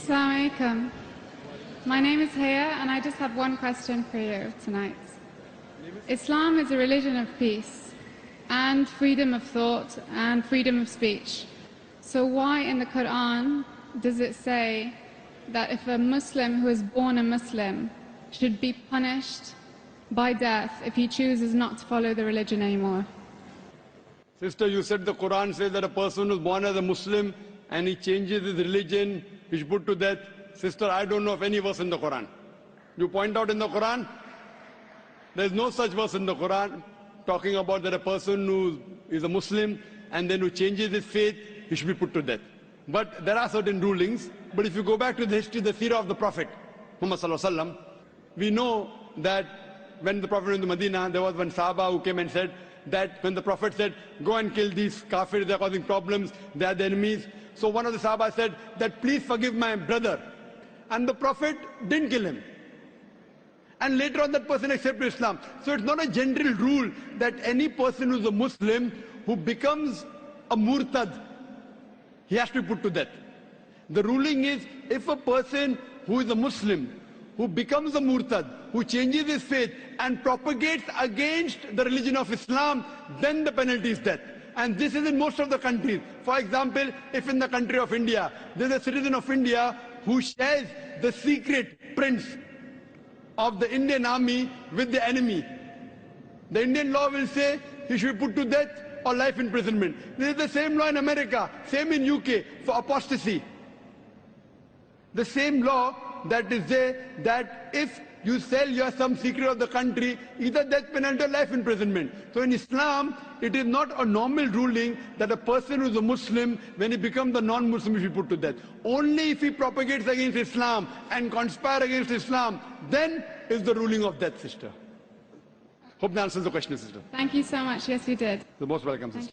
Assalamu alaikum. My name is Haya and I just have one question for you tonight. Islam is a religion of peace and freedom of thought and freedom of speech. So why in the Quran does it say that if a Muslim who is born a Muslim should be punished by death if he chooses not to follow the religion anymore? Sister, you said the Quran says that a person who is born as a Muslim and he changes his religion, he should put to death. Sister, I don't know of any verse in the Quran. You point out in the Quran, there is no such verse in the Quran talking about that a person who is a Muslim and then who changes his faith, he should be put to death. But there are certain rulings. But if you go back to the history, the seerah of the Prophet, Muhammad Sallallahu Alaihi Wasallam, we know that when the Prophet went to Medina, there was one Sahaba who came and said that when the Prophet said, go and kill these kafirs, they're causing problems, they are the enemies. So one of the Sahaba said that please forgive my brother. And the Prophet didn't kill him. And later on that person accepted Islam. So it's not a general rule that any person who's a Muslim who becomes a murtad, he has to be put to death. The ruling is if a person who is a Muslim, who becomes a murtad, who changes his faith and propagates against the religion of Islam, then the penalty is death. And this is in most of the countries. For example, if in the country of India, there is a citizen of India who shares the secret prints of the Indian army with the enemy, the Indian law will say he should be put to death or life imprisonment. This is the same law in America, same in UK for apostasy. The same law that is there that if you sell some secret of the country, either death penalty or life imprisonment. So in Islam, it is not a normal ruling that a person who is a Muslim, when he becomes a non-Muslim, he should be put to death. Only if he propagates against Islam and conspires against Islam, then is the ruling of death, sister. Hope that answers the question, sister. Thank you so much. Yes, you did. You're most welcome, sister.